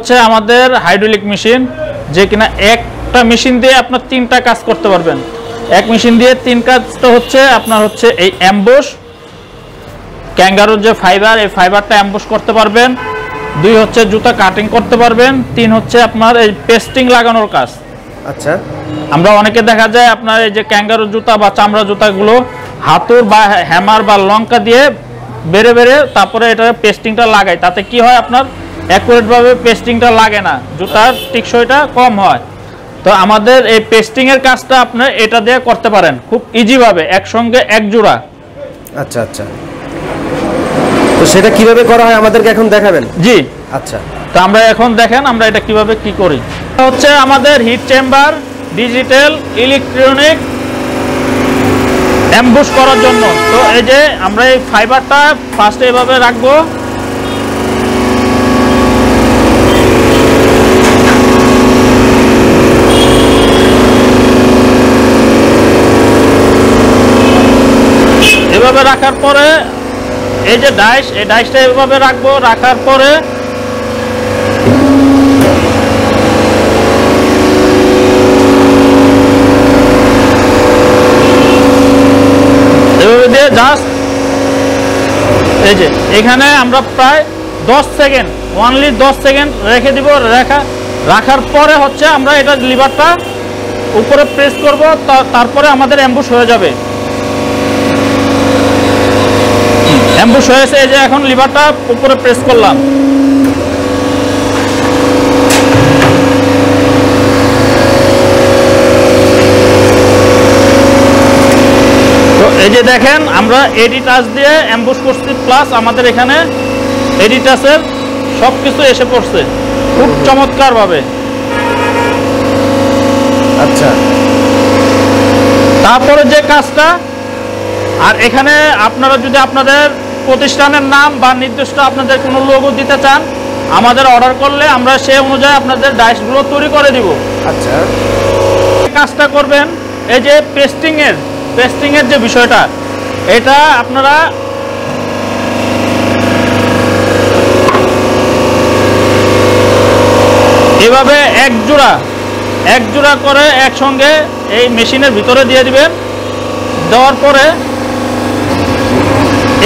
হচ্ছে আমাদের hydraulic machine, যে কিনা একটা মেশিন দিয়ে আপনার 3টা কাজ করতে পারবেন। এক মেশিন দিয়ে 3 কাজটা হচ্ছে আপনার হচ্ছে এই অ্যাম্বুশ, ক্যাঙ্গারুর যে ফাইবার, এই ফাইবারটা অ্যাম্বুশ করতে পারবেন। 2 হচ্ছে জুতা কাটিং করতে পারবেন। 3 হচ্ছে আপনার এই পেস্টিং লাগানোর কাজ। আচ্ছা, আমরা অনেকে দেখা যায় আপনার এই যে ক্যাঙ্গারুর জুতা বা চামড়া জুতাগুলো হাতুর বা হ্যামার বা লঙ্কা দিয়ে বেড়ে বেড়ে তারপরে এটা পেস্টিংটা লাগায়, তাতে কি হয় আপনার অ্যাকুরেটভাবে পেস্টিংটা লাগে না, জুতার টেকসইটা কম হয়। তো আমাদের এই পেস্টিং এর কাজটা আপনি এটা দিয়ে করতে পারেন খুব ইজি ভাবে, একসঙ্গে এক জোড়া। আচ্ছা আচ্ছা, তো সেটা কিভাবে করা হয় আমাদেরকে এখন দেখাবেন? জি আচ্ছা, তো আমরা এখন দেখেন আমরা এটা কিভাবে কি করি। এটা হচ্ছে আমাদের heat chamber, digital electronic ambush করার জন্য। তো এই যে আমরা এই ফাইবারটা ফার্স্টে এভাবে রাখবো, এভাবে রাখার পরে এই যে ডাইস, এই ডাইসটা এভাবে রাখবো, রাখার পরে এভাবে দিয়ে জাস্ট এই যে এখানে আমরা প্রায় 10 সেকেন্ড, অনলি 10 সেকেন্ড রেখে দিব। রাখার পরে হচ্ছে আমরা এটা লিভারটা উপরে প্রেস করব, তারপরে আমাদের অ্যাম্বুশ হয়ে যাবে। অ্যাম্বুশ হয়েছে, এই যে এখন লিভারটা উপরে প্রেস করলাম। তো এই যে দেখেন আমরা এডি টাচ দিয়ে অ্যাম্বুশ করছি, প্লাস আমাদের এখানে এডি টাচের সবকিছু এসে পড়ছে খুব চমৎকার ভাবে। আচ্ছা, তারপরে যে কাজটা, আর এখানে আপনারা যদি আপনাদের প্রতিষ্ঠানের নাম বা নির্দিষ্ট আপনাদের কোনো লোগো দিতে চান, আমাদের অর্ডার করলে আমরা সেই অনুযায়ী আপনাদের ডাইসগুলো তৈরি করে দিব। আচ্ছা, কাজটা করবেন এই যে পেস্টিং এর যে বিষয়টা, এটা আপনারা এভাবে এক জোড়া করে একসঙ্গে এই মেশিনের ভিতরে দিয়ে দিবেন। দেওয়ার পরে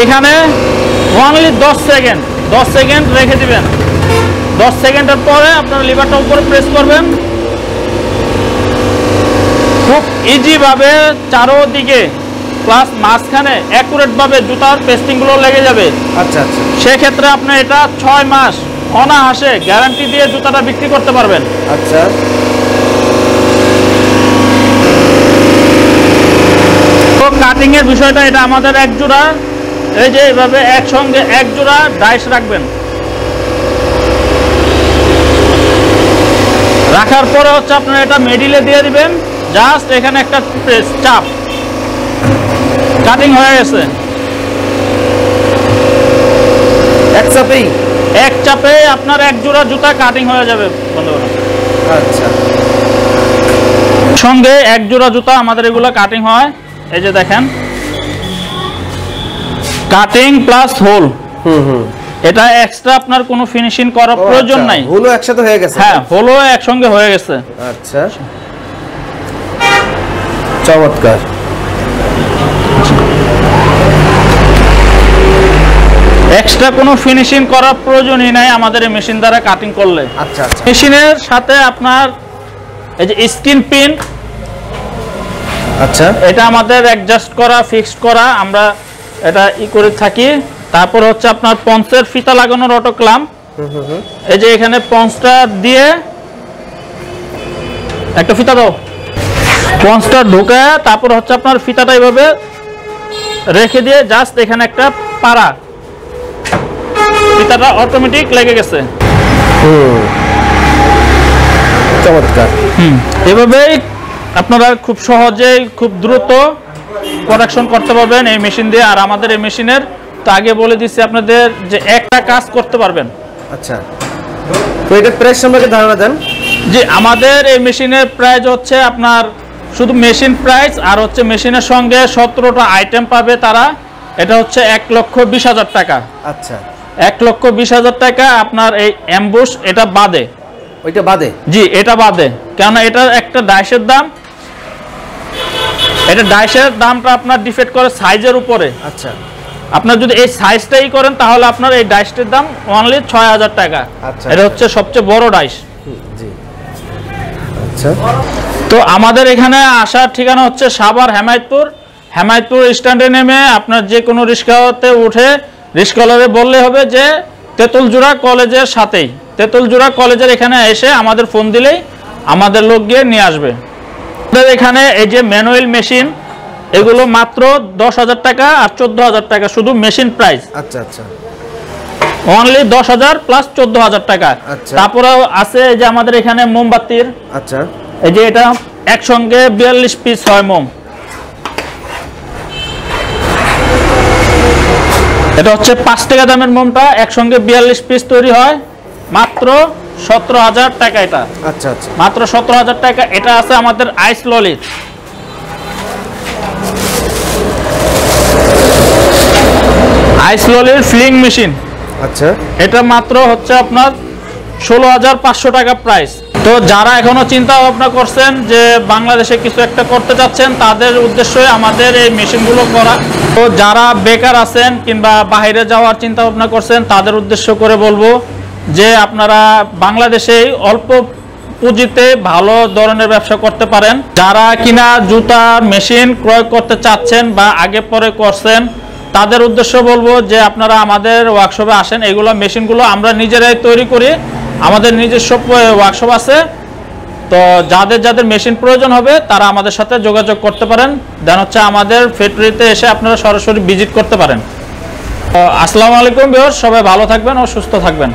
এখানে অনলি 10 সেকেন্ড রেখে দিবেন। 10 সেকেন্ডের পরে আপনার লিভারটা উপরে প্রেস করবেন। খুব ইজি ভাবে চারোদিকে প্লাস মাঝখানে অ্যাকুরেট ভাবে জুতার পেস্টিংগুলো লেগে যাবে। আচ্ছা আচ্ছা, সেক্ষেত্রে আপনি এটা 6 মাস অনায়াসে গ্যারান্টি দিয়ে জুতাটা বিক্রি করতে পারবেন। আচ্ছা, তো কাটিং এর বিষয়টা, এটা আমাদের এক জোড়া, এই যে এইভাবে একসঙ্গে এক জোড়া ডাইস রাখবেন। রাখার পরে হচ্ছে আপনারা এটা মিডলে দিয়ে দিবেন, জাস্ট এখানে একটা প্রেস চাপ, কাটিং হয়ে গেছে। এক চাপে আপনার এক জোড়া জুতা কাটিং হয়ে যাবে বন্ধুরা। আচ্ছা, সঙ্গে এক জোড়া জুতা আমাদের এগুলো কাটিং হয়। এই যে দেখেন কাটিং প্লাস হোল, এটা এক্সট্রা আপনার কোনো ফিনিশিং করার প্রয়োজন নাই, হোলও একসাথে হয়ে গেছে। হ্যাঁ, হোলও একসঙ্গে হয়ে গেছে। আচ্ছা, চমৎকার। এক্সট্রা কোনো ফিনিশিং করার প্রয়োজনই নাই আমাদের এই মেশিন দ্বারা কাটিং করলে। আচ্ছা আচ্ছা, মেশিনের সাথে আপনার এই যে স্ক্রিন পিন, আচ্ছা, এটা আমাদের অ্যাডজাস্ট করা, ফিক্সড করা, আমরা এটা করে থাকি। তারপর হচ্ছে আপনার পঞ্চের ফিতা লাগানোর অটো ক্লাম্প, এই যে এখানে পঞ্চটা দিয়ে একটা ফিতা দাও, পঞ্চটা ঢুকে তারপর হচ্ছে আপনার ফিতাটা এইভাবে রেখে দিয়ে জাস্ট এখানে একটা পাড়া, ফিতাটা অটোমেটিক লেগে গেছে। চমৎকার। এভাবেই আপনারা খুব সহজেই খুব দ্রুত প্রোডাকশন করতে পারবেন এই মেশিন দিয়ে। আর আমাদের এই মেশিনের তো আগে বলে দিচ্ছি আপনাদের যে একটা কাজ করতে পারবেন। আচ্ছা, তো এটা প্রাইস সম্পর্কে ধারণা দেন। যে আমাদের এই মেশিনের প্রাইস হচ্ছে আপনার শুধু মেশিন প্রাইস আর হচ্ছে মেশিনের সঙ্গে 17টা আইটেম পাবে তারা, এটা হচ্ছে 1,20,000 টাকা। আচ্ছা, 1,20,000 টাকা আপনার এই অ্যাম্বুশ এটা বাদে। ওইটা বাদে? জি, এটা বাদে, কারণ এটা একটা ডাইসের দাম, এটা ডাইসের দামটা আপনার ডিপেন্ড করে সাইজের উপরে। আচ্ছা, আপনার যদি এই সাইজটাই করেন তাহলে আপনার এই ডাইসটির দাম অনলি 6,000 টাকা। আচ্ছা, এটা হচ্ছে সবচেয়ে বড় ডাইস। জি। আচ্ছা, তো আমাদের এখানে আসার ঠিকানা হচ্ছে সাভার হেমায়তপুর স্ট্যান্ডে নেমে আপনার যে কোনো রিক্সাতে উঠে রিক্সাওয়ালারে বললে হবে যে তেঁতুলজোড়া কলেজের সাথেই, তেঁতুলজোড়া কলেজের এখানে এসে আমাদের ফোন দিলেই আমাদের লোক গিয়ে নিয়ে আসবে। আমাদের এখানে এই যে ম্যানুয়াল মেশিন, এগুলো মাত্র 10,000 টাকা আর 14,000 টাকা শুধু মেশিন প্রাইস। আচ্ছা আচ্ছা, অনলি 10,000 প্লাস 14,000 টাকা। আচ্ছা। তারপরেও আছে এই যে আমাদের এখানে মোমবাতির, আচ্ছা, এই যে এটা একসঙ্গে 42 পিস হয় মোম। এটা হচ্ছে 5 টাকা দামের মোমটা, একসঙ্গে 42 পিস তৈরি হয়, মাত্র 17,000 টাকা এটা। আচ্ছা আচ্ছা, মাত্র 17,000 টাকা। এটা আছে আমাদের আইস ললির, আইস ললির ফিলিং মেশিন। আচ্ছা, এটা মাত্র হচ্ছে আপনার 16,500 টাকা প্রাইস। তো যারা এখনো চিন্তা ভাবনা করছেন যে বাংলাদেশে কিছু একটা করতে চাচ্ছেন, তাদের উদ্দেশ্যে আমাদের এই মেশিনগুলো করা। তো যারা বেকার আছেন কিংবা বাইরে যাওয়ার চিন্তা ভাবনা করছেন, তাদের উদ্দেশ্য করে বলবো যে আপনারা বাংলাদেশেই অল্প পুঁজিতে ভালো ধরনের ব্যবসা করতে পারেন। যারা কিনা জুতার মেশিন ক্রয় করতে চাচ্ছেন বা আগে পরে করছেন, তাদের উদ্দেশ্য বলবো যে আপনারা আমাদের ওয়ার্কশপে আসেন। এগুলো মেশিনগুলো আমরা নিজেরাই তৈরি করি, আমাদের নিজস্ব ওয়ার্কশপ আছে। তো যাদের মেশিন প্রয়োজন হবে তারা আমাদের সাথে যোগাযোগ করতে পারেন, দেন হচ্ছে আমাদের ফ্যাক্টরিতে এসে আপনারা সরাসরি ভিজিট করতে পারেন। আসসালামু আলাইকুম ভিউয়ার্স, সবাই ভালো থাকবেন ও সুস্থ থাকবেন।